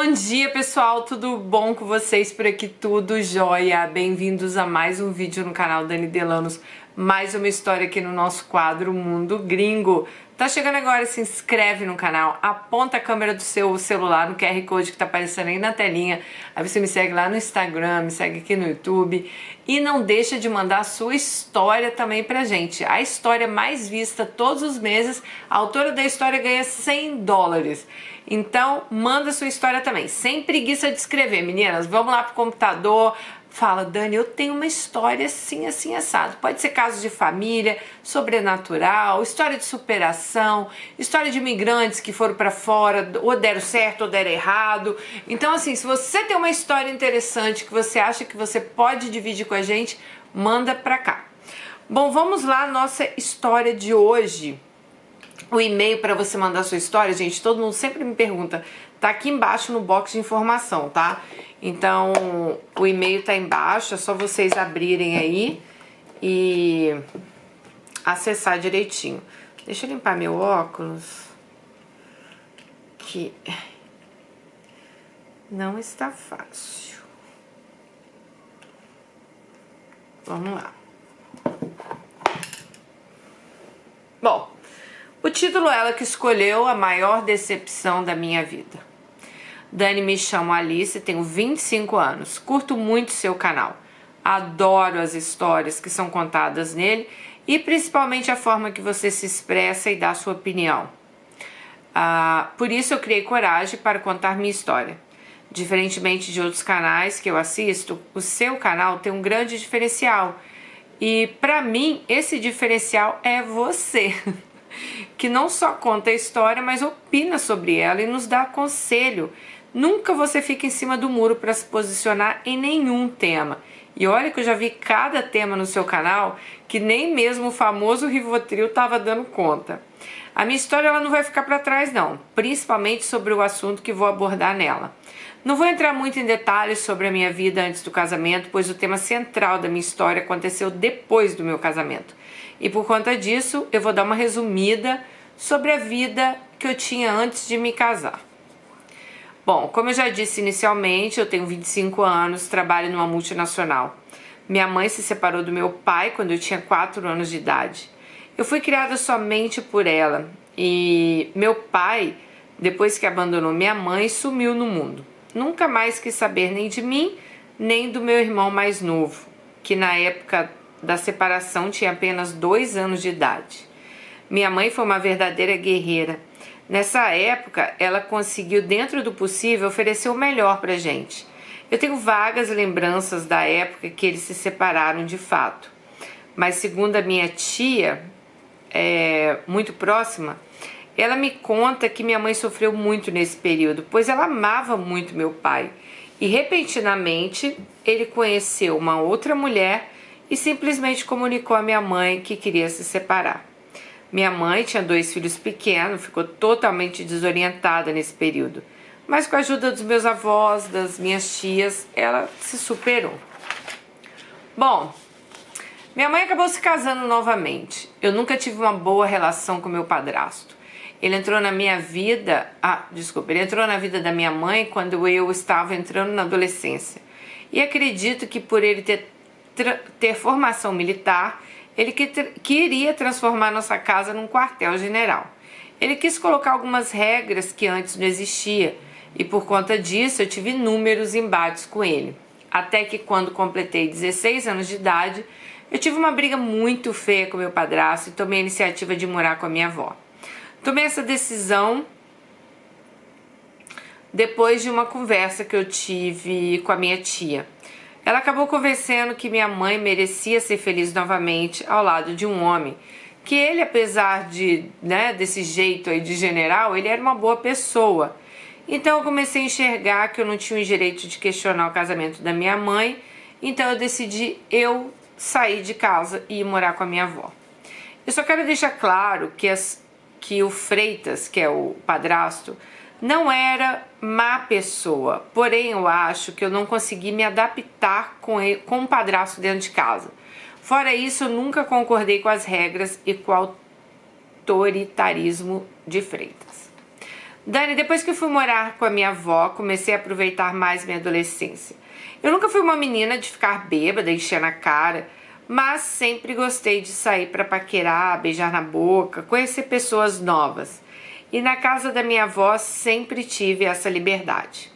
Bom dia, pessoal, tudo bom com vocês por aqui? Tudo jóia? Bem-vindos a mais um vídeo no canal Dani Delanos, mais uma história aqui no nosso quadro Mundo Gringo. Tá chegando agora, se inscreve no canal, aponta a câmera do seu celular no QR Code que tá aparecendo aí na telinha, aí você me segue lá no Instagram, me segue aqui no YouTube e não deixa de mandar a sua história também pra gente. A história mais vista todos os meses, a autora da história ganha $100. Então, manda sua história também, sem preguiça de escrever, meninas. Vamos lá pro computador, fala, Dani, eu tenho uma história assim, assim, assado. Pode ser caso de família, sobrenatural, história de superação, história de imigrantes que foram pra fora, ou deram certo ou deram errado. Então, assim, se você tem uma história interessante que você acha que você pode dividir com a gente, manda pra cá. Bom, vamos lá, nossa história de hoje. O e-mail para você mandar sua história, gente, todo mundo sempre me pergunta, tá aqui embaixo no box de informação, tá? Então, o e-mail tá embaixo, é só vocês abrirem aí e acessar direitinho. Deixa eu limpar meu óculos, que não está fácil. Vamos lá. Bom, o título ela que escolheu, a maior decepção da minha vida. Dani, me chamo Alice, tenho 25 anos, curto muito seu canal, adoro as histórias que são contadas nele e principalmente a forma que você se expressa e dá sua opinião. Por isso eu criei coragem para contar minha história. Diferentemente de outros canais que eu assisto, o seu canal tem um grande diferencial e para mim esse diferencial é você. Que não só conta a história, mas opina sobre ela e nos dá conselho. Nunca você fica em cima do muro para se posicionar em nenhum tema. E olha que eu já vi cada tema no seu canal que nem mesmo o famoso Rivotril estava dando conta. A minha história ela não vai ficar para trás não, principalmente sobre o assunto que vou abordar nela. Não vou entrar muito em detalhes sobre a minha vida antes do casamento, pois o tema central da minha história aconteceu depois do meu casamento. E por conta disso, eu vou dar uma resumida sobre a vida que eu tinha antes de me casar. Bom, como eu já disse inicialmente, eu tenho 25 anos, trabalho numa multinacional. Minha mãe se separou do meu pai quando eu tinha 4 anos de idade. Eu fui criada somente por ela e meu pai, depois que abandonou minha mãe, sumiu no mundo. Nunca mais quis saber nem de mim, nem do meu irmão mais novo, que na época da separação tinha apenas 2 anos de idade. Minha mãe foi uma verdadeira guerreira. Nessa época, ela conseguiu, dentro do possível, oferecer o melhor pra gente. Eu tenho vagas lembranças da época que eles se separaram de fato. Mas segundo a minha tia, muito próxima, ela me conta que minha mãe sofreu muito nesse período, pois ela amava muito meu pai. E repentinamente, ele conheceu uma outra mulher e simplesmente comunicou à minha mãe que queria se separar. Minha mãe tinha 2 filhos pequenos, ficou totalmente desorientada nesse período. Mas com a ajuda dos meus avós, das minhas tias, ela se superou. Bom, minha mãe acabou se casando novamente. Eu nunca tive uma boa relação com meu padrasto. Ele entrou na minha vida, ele entrou na vida da minha mãe quando eu estava entrando na adolescência. E acredito que por ele ter formação militar, ele queria transformar nossa casa num quartel-general. Ele quis colocar algumas regras que antes não existiam e por conta disso eu tive inúmeros embates com ele. Até que quando completei 16 anos de idade, eu tive uma briga muito feia com meu padrasto e tomei a iniciativa de morar com a minha avó. Tomei essa decisão depois de uma conversa que eu tive com a minha tia. Ela acabou convencendo que minha mãe merecia ser feliz novamente ao lado de um homem. Que ele, apesar desse jeito aí de general, ele era uma boa pessoa. Então eu comecei a enxergar que eu não tinha o direito de questionar o casamento da minha mãe. Então eu decidi sair de casa e ir morar com a minha avó. Eu só quero deixar claro que o Freitas, que é o padrasto, não era má pessoa, porém eu acho que eu não consegui me adaptar com o padrasto dentro de casa. Fora isso, eu nunca concordei com as regras e com o autoritarismo de Freitas. Dani, depois que eu fui morar com a minha avó, comecei a aproveitar mais minha adolescência. Eu nunca fui uma menina de ficar bêbada, encher na cara, mas sempre gostei de sair para paquerar, beijar na boca, conhecer pessoas novas. E na casa da minha avó sempre tive essa liberdade.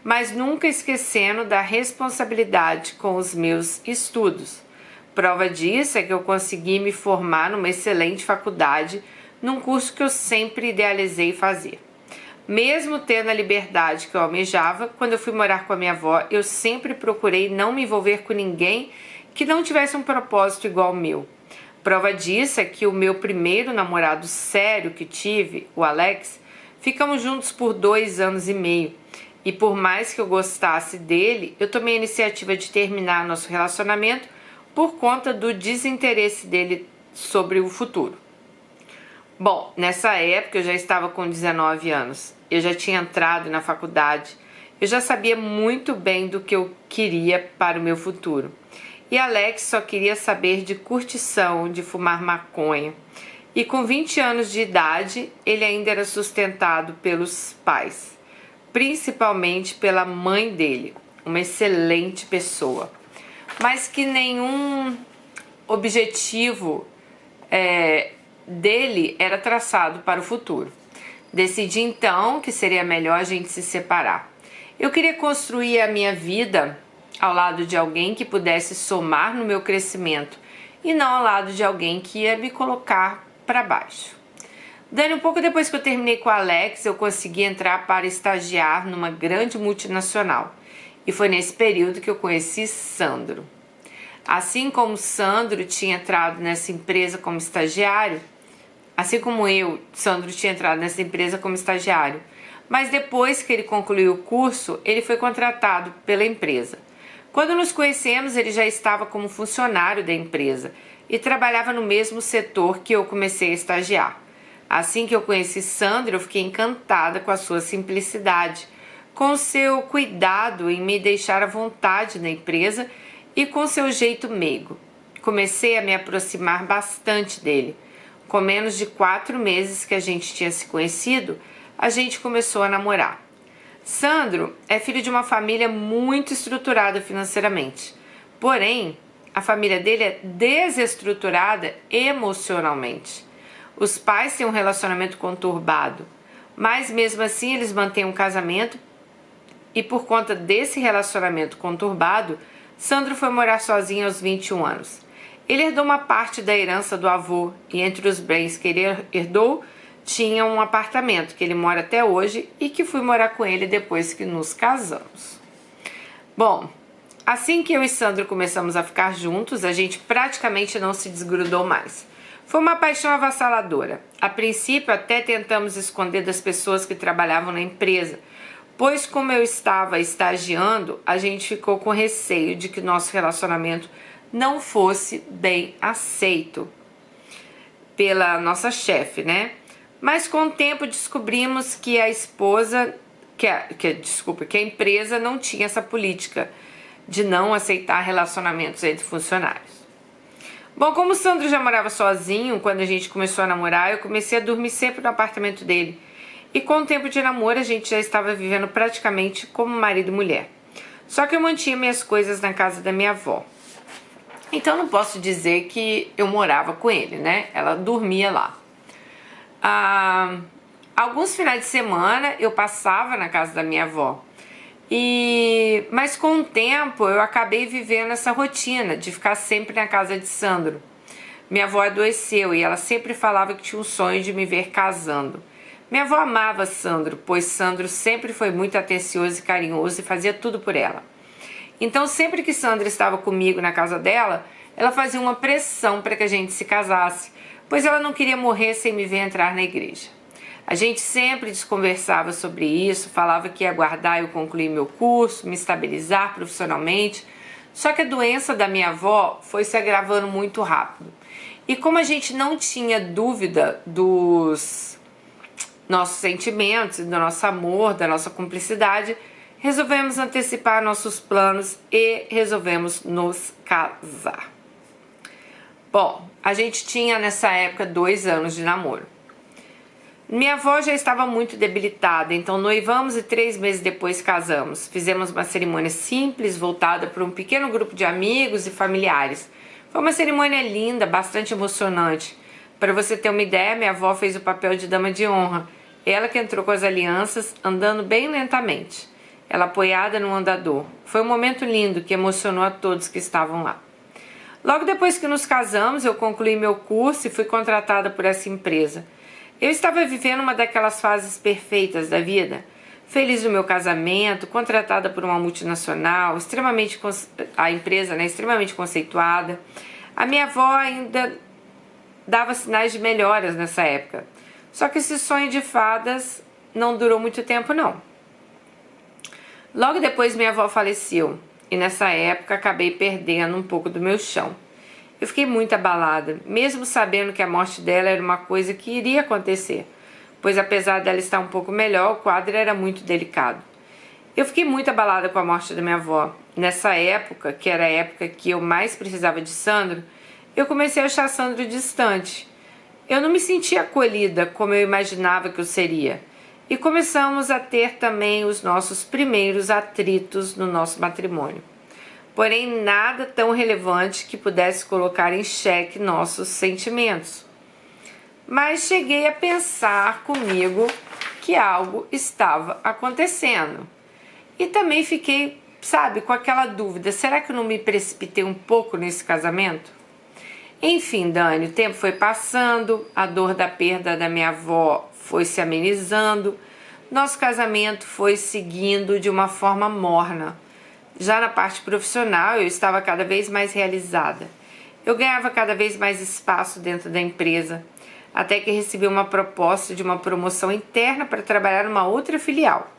Mas nunca esquecendo da responsabilidade com os meus estudos. Prova disso é que eu consegui me formar numa excelente faculdade, num curso que eu sempre idealizei fazer. Mesmo tendo a liberdade que eu almejava, quando eu fui morar com a minha avó, eu sempre procurei não me envolver com ninguém que não tivesse um propósito igual ao meu. Prova disso é que o meu primeiro namorado sério que tive, o Alex, ficamos juntos por 2 anos e meio. E por mais que eu gostasse dele, eu tomei a iniciativa de terminar nosso relacionamento por conta do desinteresse dele sobre o futuro. Bom, nessa época eu já estava com 19 anos, eu já tinha entrado na faculdade, eu já sabia muito bem do que eu queria para o meu futuro. E Alex só queria saber de curtição, de fumar maconha. E com 20 anos de idade, ele ainda era sustentado pelos pais, principalmente pela mãe dele, uma excelente pessoa, mas que nenhum objetivo dele era traçado para o futuro. Decidi então que seria melhor a gente se separar. Eu queria construir a minha vida ao lado de alguém que pudesse somar no meu crescimento e não ao lado de alguém que ia me colocar para baixo. Dani, um pouco depois que eu terminei com o Alex, eu consegui entrar para estagiar numa grande multinacional. E foi nesse período que eu conheci Sandro. Assim como Sandro tinha entrado nessa empresa como estagiário, assim como eu, Sandro tinha entrado nessa empresa como estagiário, mas depois que ele concluiu o curso, ele foi contratado pela empresa. Quando nos conhecemos, ele já estava como funcionário da empresa e trabalhava no mesmo setor que eu comecei a estagiar. Assim que eu conheci Sandro, eu fiquei encantada com a sua simplicidade, com o seu cuidado em me deixar à vontade na empresa e com seu jeito meigo. Comecei a me aproximar bastante dele. Com menos de 4 meses que a gente tinha se conhecido, a gente começou a namorar. Sandro é filho de uma família muito estruturada financeiramente. Porém, a família dele é desestruturada emocionalmente. Os pais têm um relacionamento conturbado, mas mesmo assim eles mantêm um casamento e por conta desse relacionamento conturbado, Sandro foi morar sozinho aos 21 anos. Ele herdou uma parte da herança do avô e entre os bens que ele herdou, tinha um apartamento que ele mora até hoje e que fui morar com ele depois que nos casamos. Bom, assim que eu e Sandro começamos a ficar juntos, a gente praticamente não se desgrudou mais. Foi uma paixão avassaladora. A princípio, até tentamos esconder das pessoas que trabalhavam na empresa, pois como eu estava estagiando, a gente ficou com receio de que nosso relacionamento não fosse bem aceito pela nossa chefe, né? Mas com o tempo descobrimos que que a empresa não tinha essa política de não aceitar relacionamentos entre funcionários. Bom, como o Sandro já morava sozinho, quando a gente começou a namorar, eu comecei a dormir sempre no apartamento dele. E com o tempo de namoro, a gente já estava vivendo praticamente como marido e mulher. Só que eu mantinha minhas coisas na casa da minha avó. Então não posso dizer que eu morava com ele, né? Ela dormia lá. Alguns finais de semana eu passava na casa da minha avó. Mas com o tempo eu acabei vivendo essa rotina de ficar sempre na casa de Sandro. Minha avó adoeceu e ela sempre falava que tinha um sonho de me ver casando. Minha avó amava Sandro, pois Sandro sempre foi muito atencioso e carinhoso e fazia tudo por ela. Então sempre que Sandro estava comigo na casa dela, ela fazia uma pressão para que a gente se casasse, pois ela não queria morrer sem me ver entrar na igreja. A gente sempre desconversava sobre isso, falava que ia aguardar eu concluir meu curso, me estabilizar profissionalmente. Só que a doença da minha avó foi se agravando muito rápido. E como a gente não tinha dúvida dos nossos sentimentos, do nosso amor, da nossa cumplicidade, resolvemos antecipar nossos planos e resolvemos nos casar. Bom, a gente tinha nessa época 2 anos de namoro. Minha avó já estava muito debilitada, então noivamos e 3 meses depois casamos. Fizemos uma cerimônia simples, voltada para um pequeno grupo de amigos e familiares. Foi uma cerimônia linda, bastante emocionante. Para você ter uma ideia, minha avó fez o papel de dama de honra. Ela que entrou com as alianças, andando bem lentamente. Ela apoiada no andador. Foi um momento lindo que emocionou a todos que estavam lá. Logo depois que nos casamos, eu concluí meu curso e fui contratada por essa empresa. Eu estava vivendo uma daquelas fases perfeitas da vida. Feliz no meu casamento, contratada por uma multinacional, a empresa, extremamente conceituada. A minha avó ainda dava sinais de melhoras nessa época. Só que esse sonho de fadas não durou muito tempo, não. Logo depois minha avó faleceu e nessa época acabei perdendo um pouco do meu chão. Eu fiquei muito abalada, mesmo sabendo que a morte dela era uma coisa que iria acontecer, pois apesar dela estar um pouco melhor, o quadro era muito delicado. Eu fiquei muito abalada com a morte da minha avó. Nessa época, que era a época que eu mais precisava de Sandro, eu comecei a achar Sandro distante. Eu não me sentia acolhida como eu imaginava que eu seria. E começamos a ter também os nossos primeiros atritos no nosso matrimônio. Porém, nada tão relevante que pudesse colocar em xeque nossos sentimentos. Mas cheguei a pensar comigo que algo estava acontecendo. E também fiquei, com aquela dúvida, será que eu não me precipitei um pouco nesse casamento? Enfim, Dani, o tempo foi passando, a dor da perda da minha avó foi se amenizando, nosso casamento foi seguindo de uma forma morna. Já na parte profissional, eu estava cada vez mais realizada. Eu ganhava cada vez mais espaço dentro da empresa, até que recebi uma proposta de uma promoção interna para trabalhar numa outra filial,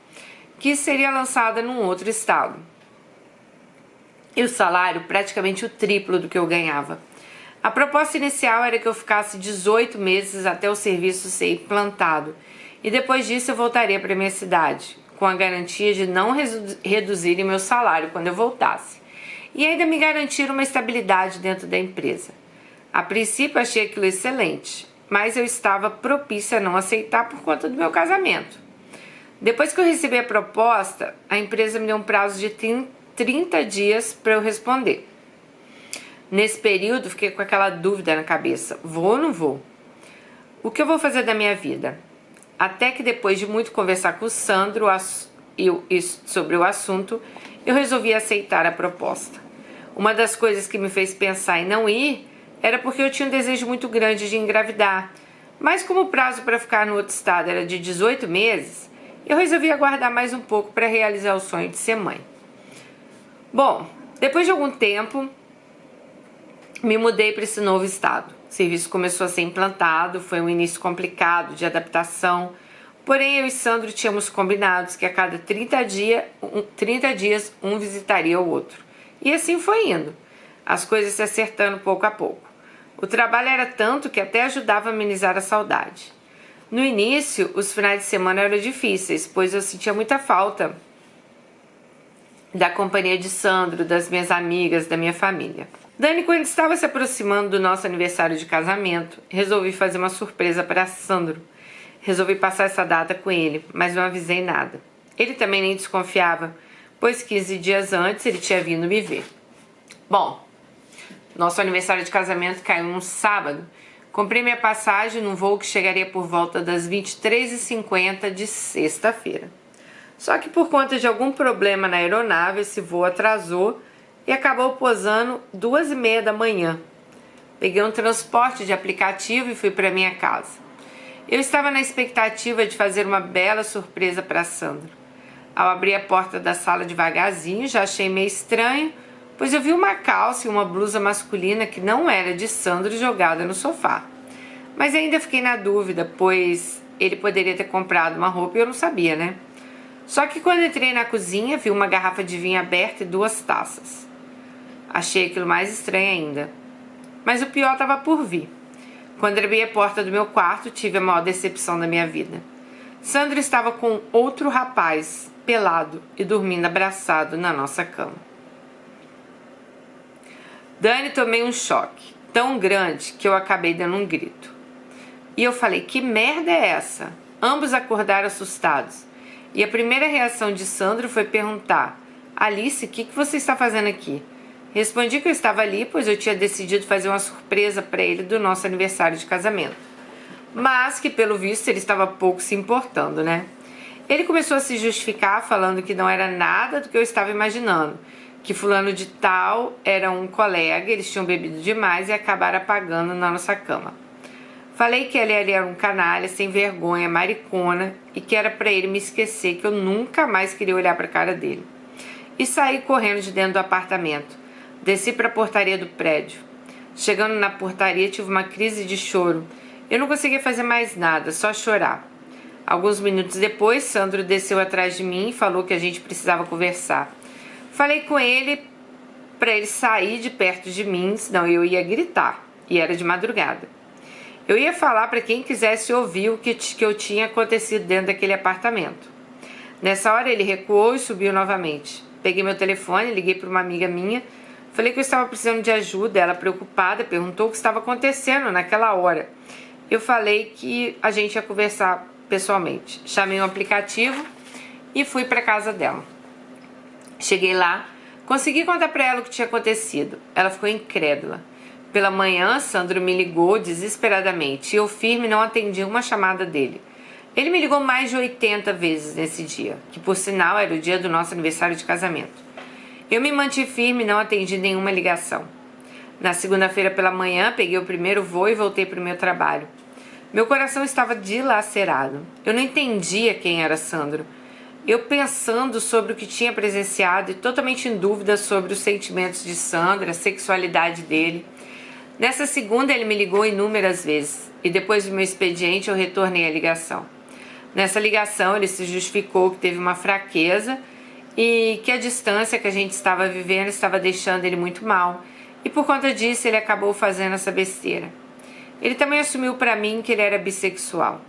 que seria lançada num outro estado. E o salário praticamente o triplo do que eu ganhava. A proposta inicial era que eu ficasse 18 meses até o serviço ser implantado, e depois disso eu voltaria para minha cidade, com a garantia de não reduzirem meu salário quando eu voltasse, e ainda me garantir uma estabilidade dentro da empresa. A princípio achei aquilo excelente, mas eu estava propícia a não aceitar por conta do meu casamento. Depois que eu recebi a proposta, a empresa me deu um prazo de 30 dias para eu responder. Nesse período, fiquei com aquela dúvida na cabeça, vou ou não vou? O que eu vou fazer da minha vida? Até que depois de muito conversar com o Sandro sobre o assunto, eu resolvi aceitar a proposta. Uma das coisas que me fez pensar em não ir era porque eu tinha um desejo muito grande de engravidar. Mas como o prazo para ficar no outro estado era de 18 meses, eu resolvi aguardar mais um pouco para realizar o sonho de ser mãe. Bom, depois de algum tempo, me mudei para esse novo estado. O serviço começou a ser implantado, foi um início complicado de adaptação, porém eu e Sandro tínhamos combinados que a cada 30 dias um visitaria o outro. E assim foi indo, as coisas se acertando pouco a pouco. O trabalho era tanto que até ajudava a amenizar a saudade. No início, os finais de semana eram difíceis, pois eu sentia muita falta da companhia de Sandro, das minhas amigas, da minha família. Dani, quando estava se aproximando do nosso aniversário de casamento, resolvi fazer uma surpresa para Sandro. Resolvi passar essa data com ele, mas não avisei nada. Ele também nem desconfiava, pois 15 dias antes ele tinha vindo me ver. Bom, nosso aniversário de casamento caiu num sábado. Comprei minha passagem num voo que chegaria por volta das 23h50 de sexta-feira. Só que por conta de algum problema na aeronave, esse voo atrasou e acabou pousando 2h30 da manhã. Peguei um transporte de aplicativo e fui para minha casa. Eu estava na expectativa de fazer uma bela surpresa para Sandro. Ao abrir a porta da sala devagarzinho, já achei meio estranho, pois eu vi uma calça e uma blusa masculina que não era de Sandro jogada no sofá. Mas ainda fiquei na dúvida, pois ele poderia ter comprado uma roupa e eu não sabia, né? Só que quando entrei na cozinha, vi uma garrafa de vinho aberta e 2 taças. Achei aquilo mais estranho ainda. Mas o pior estava por vir. Quando abri a porta do meu quarto, tive a maior decepção da minha vida. Sandro estava com outro rapaz, pelado e dormindo abraçado na nossa cama. Dani, tomei um choque tão grande que eu acabei dando um grito. E eu falei, que merda é essa? Ambos acordaram assustados. E a primeira reação de Sandro foi perguntar: Alice, o que você está fazendo aqui? Respondi que eu estava ali, pois eu tinha decidido fazer uma surpresa para ele do nosso aniversário de casamento. Mas que, pelo visto, ele estava pouco se importando, né? Ele começou a se justificar, falando que não era nada do que eu estava imaginando, que fulano de tal era um colega, eles tinham bebido demais e acabaram apagando na nossa cama. Falei que ele era um canalha, sem vergonha, maricona, e que era para ele me esquecer, que eu nunca mais queria olhar para a cara dele. E saí correndo de dentro do apartamento. Desci para a portaria do prédio. Chegando na portaria, tive uma crise de choro. Eu não conseguia fazer mais nada, só chorar. Alguns minutos depois, Sandro desceu atrás de mim e falou que a gente precisava conversar. Falei com ele para ele sair de perto de mim, senão eu ia gritar, e era de madrugada. Eu ia falar para quem quisesse ouvir o que eu tinha acontecido dentro daquele apartamento. Nessa hora ele recuou e subiu novamente. Peguei meu telefone, liguei para uma amiga minha, falei que eu estava precisando de ajuda. Ela, preocupada, perguntou o que estava acontecendo naquela hora. Eu falei que a gente ia conversar pessoalmente. Chamei um aplicativo e fui para casa dela. Cheguei lá, consegui contar para ela o que tinha acontecido. Ela ficou incrédula. Pela manhã, Sandro me ligou desesperadamente e eu firme não atendi uma chamada dele. Ele me ligou mais de 80 vezes nesse dia, que por sinal era o dia do nosso aniversário de casamento. Eu me mantive firme e não atendi nenhuma ligação. Na segunda-feira pela manhã, peguei o primeiro voo e voltei para o meu trabalho. Meu coração estava dilacerado. Eu não entendia quem era Sandro. Eu pensando sobre o que tinha presenciado e totalmente em dúvida sobre os sentimentos de Sandro, a sexualidade dele. Nessa segunda ele me ligou inúmeras vezes e depois do meu expediente eu retornei a ligação. Nessa ligação ele se justificou que teve uma fraqueza e que a distância que a gente estava vivendo estava deixando ele muito mal e por conta disso ele acabou fazendo essa besteira. Ele também assumiu para mim que ele era bissexual,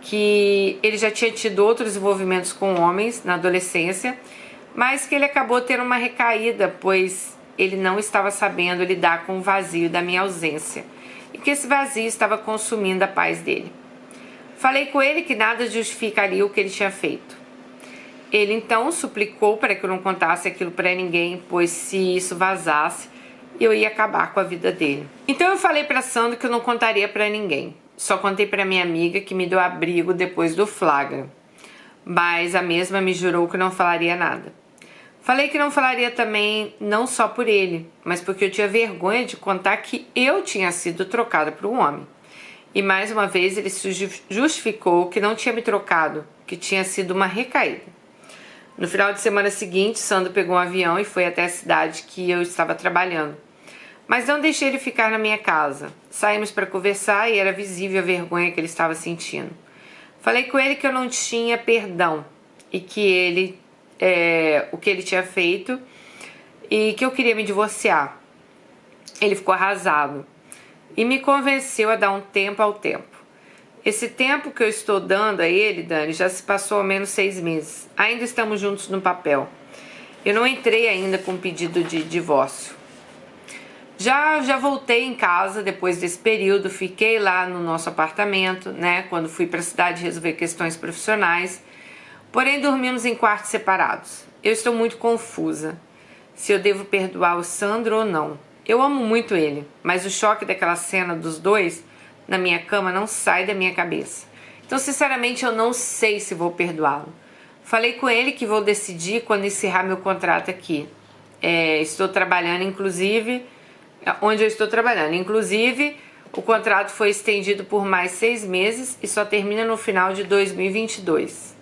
que ele já tinha tido outros envolvimentos com homens na adolescência, mas que ele acabou tendo uma recaída, pois ele não estava sabendo lidar com o vazio da minha ausência e que esse vazio estava consumindo a paz dele. Falei com ele que nada justificaria o que ele tinha feito. Ele então suplicou para que eu não contasse aquilo para ninguém, pois se isso vazasse, eu ia acabar com a vida dele. Então eu falei para Sandro que eu não contaria para ninguém. Só contei para minha amiga que me deu abrigo depois do flagra, mas a mesma me jurou que não falaria nada. Falei que não falaria também, não só por ele, mas porque eu tinha vergonha de contar que eu tinha sido trocada por um homem. E mais uma vez ele se justificou que não tinha me trocado, que tinha sido uma recaída. No final de semana seguinte, Sandro pegou um avião e foi até a cidade que eu estava trabalhando. Mas não deixei ele ficar na minha casa. Saímos para conversar e era visível a vergonha que ele estava sentindo. Falei com ele que eu não tinha perdão e que ele, o que ele tinha feito e que eu queria me divorciar. Ele ficou arrasado e me convenceu a dar um tempo ao tempo. Esse tempo que eu estou dando a ele, Dani, já se passou ao menos 6 meses. Ainda estamos juntos no papel. Eu não entrei ainda com pedido de divórcio. Já voltei em casa depois desse período, fiquei lá no nosso apartamento, né, quando fui para a cidade resolver questões profissionais, porém dormimos em quartos separados. Eu estou muito confusa, se eu devo perdoar o Sandro ou não. Eu amo muito ele, mas o choque daquela cena dos dois na minha cama não sai da minha cabeça. Então, sinceramente, eu não sei se vou perdoá-lo. Falei com ele que vou decidir quando encerrar meu contrato aqui. Estou trabalhando, inclusive... onde eu estou trabalhando. Inclusive, o contrato foi estendido por mais 6 meses e só termina no final de 2022.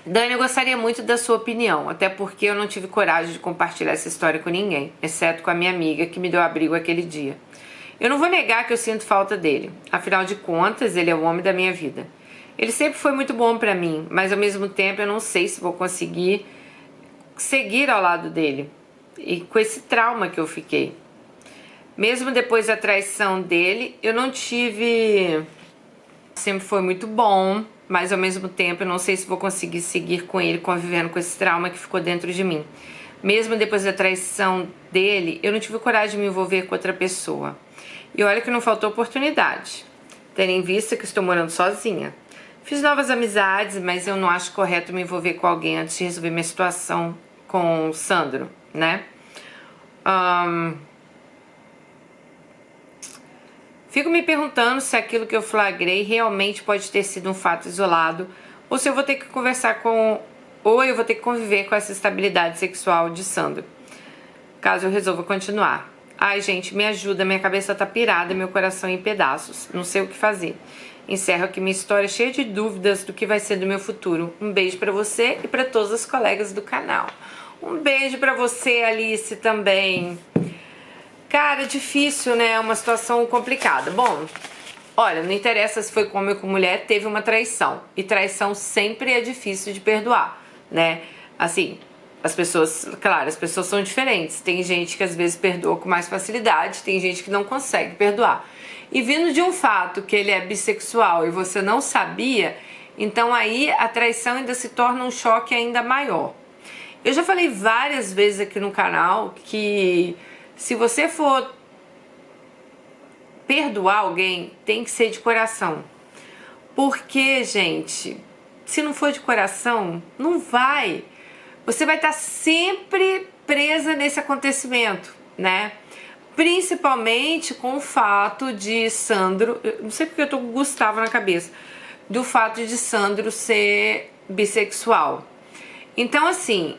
Dani, eu gostaria muito da sua opinião, até porque eu não tive coragem de compartilhar essa história com ninguém, exceto com a minha amiga que me deu abrigo aquele dia. Eu não vou negar que eu sinto falta dele. Afinal de contas, ele é o homem da minha vida. Ele sempre foi muito bom pra mim, mas ao mesmo tempo eu não sei se vou conseguir seguir ao lado dele. E com esse trauma que eu fiquei. Mesmo depois da traição dele, eu não tive... Sempre foi muito bom, mas ao mesmo tempo eu não sei se vou conseguir seguir com ele convivendo com esse trauma que ficou dentro de mim. Mesmo depois da traição dele, eu não tive coragem de me envolver com outra pessoa. E olha que não faltou oportunidade, tendo em vista que estou morando sozinha. Fiz novas amizades, mas eu não acho correto me envolver com alguém antes de resolver minha situação com o Sandro, né? Fico me perguntando se aquilo que eu flagrei realmente pode ter sido um fato isolado ou se eu vou ter que eu vou ter que conviver com essa estabilidade sexual de Sandro, caso eu resolva continuar. Ai, gente, me ajuda, minha cabeça tá pirada, meu coração em pedaços, não sei o que fazer. Encerro aqui minha história cheia de dúvidas do que vai ser do meu futuro. Um beijo pra você e pra todas as colegas do canal. Um beijo pra você, Alice, também. Cara, difícil, né? É uma situação complicada. Bom, olha, não interessa se foi com homem ou com mulher, teve uma traição. E traição sempre é difícil de perdoar, né? Assim, as pessoas são diferentes. Tem gente que às vezes perdoa com mais facilidade, tem gente que não consegue perdoar. E vindo de um fato que ele é bissexual e você não sabia, então aí a traição ainda se torna um choque ainda maior. Eu já falei várias vezes aqui no canal que se você for perdoar alguém, tem que ser de coração. Porque, gente, se não for de coração, não vai. Você vai estar sempre presa nesse acontecimento, né? Principalmente com o fato de Sandro, não sei porque eu tô com Gustavo na cabeça, do fato de Sandro ser bissexual. Então, assim,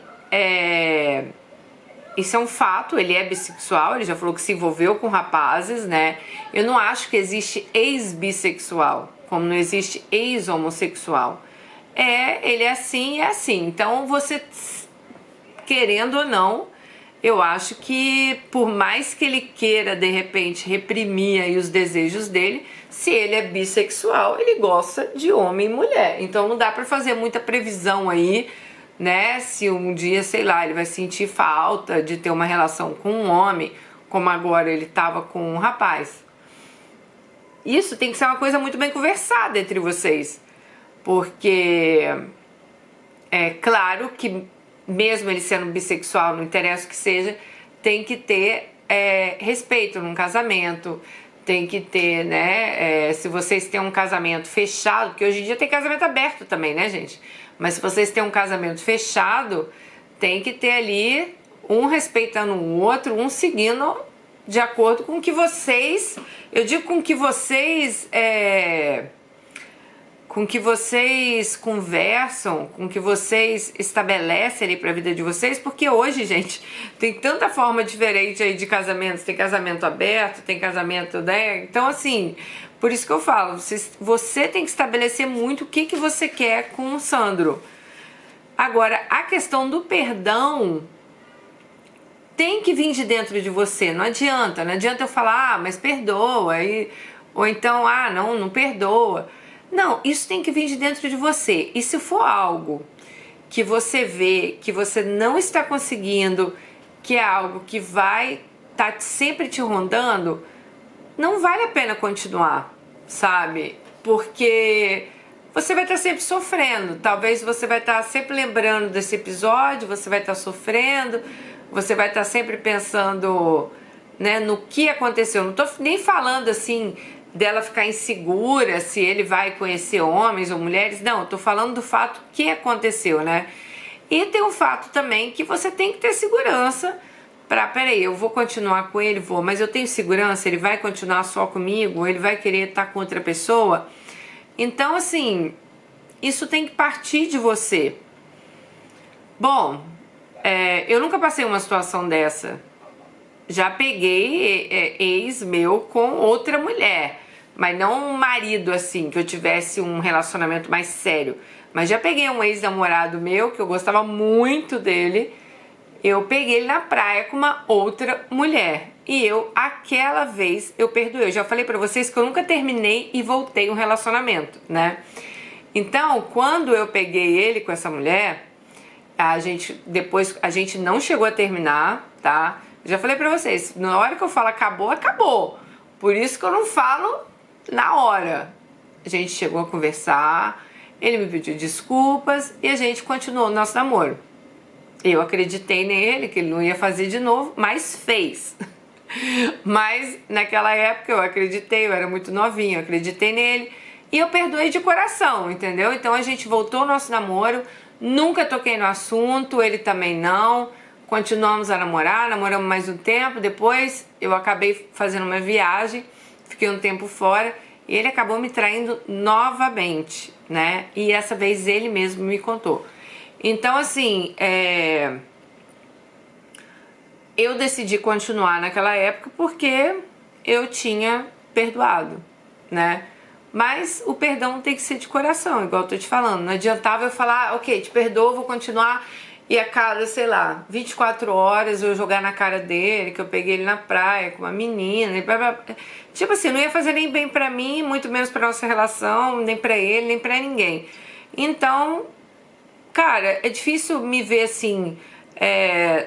isso é um fato, ele é bissexual, ele já falou que se envolveu com rapazes, né? Eu não acho que existe ex-bissexual, como não existe ex-homossexual. Ele é assim e é assim. Então, você, querendo ou não, eu acho que por mais que ele queira, de repente, reprimir aí os desejos dele, se ele é bissexual, ele gosta de homem e mulher. Então, não dá pra fazer muita previsão aí, né? Se um dia, sei lá, ele vai sentir falta de ter uma relação com um homem, como agora ele tava com um rapaz. Isso tem que ser uma coisa muito bem conversada entre vocês. Porque é claro que mesmo ele sendo bissexual, não interessa o que seja, tem que ter respeito num casamento, tem que ter, né, se vocês têm um casamento fechado, porque hoje em dia tem casamento aberto também, né, gente? Mas se vocês têm um casamento fechado, tem que ter ali um respeitando o outro, um seguindo de acordo com o que vocês, eu digo com que vocês conversam, com que vocês estabelecem ali para a vida de vocês, porque hoje, gente, tem tanta forma diferente aí de casamentos, tem casamento aberto, tem casamento, né? Então, assim, por isso que eu falo, você tem que estabelecer muito o que você quer com o Sandro. Agora, a questão do perdão tem que vir de dentro de você, não adianta eu falar, mas perdoa, ou então, não perdoa. Não, isso tem que vir de dentro de você. E se for algo que você vê que você não está conseguindo, que é algo que vai estar sempre te rondando, não vale a pena continuar, sabe? Porque você vai estar sempre sofrendo. Talvez você vai estar sempre lembrando desse episódio, você vai estar sofrendo, você vai estar sempre pensando, né, no que aconteceu. Não estou nem falando assim dela ficar insegura se ele vai conhecer homens ou mulheres, não, eu tô falando do fato que aconteceu, né? E tem o fato também que você tem que ter segurança peraí, eu vou continuar com ele, mas eu tenho segurança, ele vai continuar só comigo, ou ele vai querer estar com outra pessoa? Então, assim, isso tem que partir de você. Bom, eu nunca passei uma situação dessa. Já peguei ex meu com outra mulher, mas não um marido assim, que eu tivesse um relacionamento mais sério. Mas já peguei um ex-namorado meu, que eu gostava muito dele, eu peguei ele na praia com uma outra mulher. E aquela vez, eu perdoei. Eu já falei pra vocês que eu nunca terminei e voltei um relacionamento, né? Então, quando eu peguei ele com essa mulher, depois a gente não chegou a terminar, tá? Já falei pra vocês, na hora que eu falo acabou, acabou. Por isso que eu não falo na hora. A gente chegou a conversar, Ele me pediu desculpas e a gente continuou o nosso namoro. Eu acreditei nele, que ele não ia fazer de novo, mas fez. Mas naquela época eu acreditei, eu era muito novinha, eu acreditei nele e eu perdoei de coração, entendeu? Então a gente voltou ao nosso namoro, nunca toquei no assunto, ele também não. Continuamos a namorar, namoramos mais um tempo, depois eu acabei fazendo uma viagem, fiquei um tempo fora e ele acabou me traindo novamente, né? E essa vez ele mesmo me contou. Então, assim, eu decidi continuar naquela época porque eu tinha perdoado, né? Mas o perdão tem que ser de coração, igual eu tô te falando. Não adiantava eu falar, ok, te perdoo, vou continuar, e a cada, sei lá, 24 horas eu jogar na cara dele, que eu peguei ele na praia com uma menina, e blá, blá. Tipo assim, não ia fazer nem bem pra mim, muito menos pra nossa relação, nem pra ele, nem pra ninguém. Então, cara, é difícil me ver assim,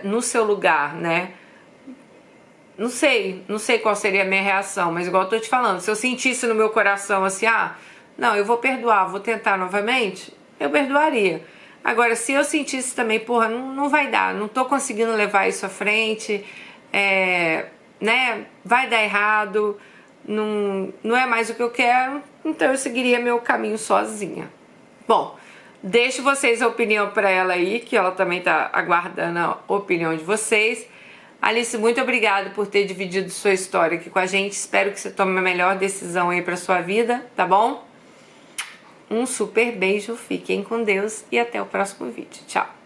no seu lugar, né? Não sei qual seria a minha reação, mas igual eu tô te falando, se eu sentisse no meu coração assim, não, eu vou perdoar, vou tentar novamente, eu perdoaria. Agora, se eu sentisse também, porra, não vai dar, não tô conseguindo levar isso à frente, né, vai dar errado, não é mais o que eu quero, então eu seguiria meu caminho sozinha. Bom, deixo vocês a opinião para ela aí, que ela também tá aguardando a opinião de vocês. Alice, muito obrigada por ter dividido sua história aqui com a gente. Espero que você tome a melhor decisão aí para sua vida, tá bom? Um super beijo, fiquem com Deus e até o próximo vídeo. Tchau!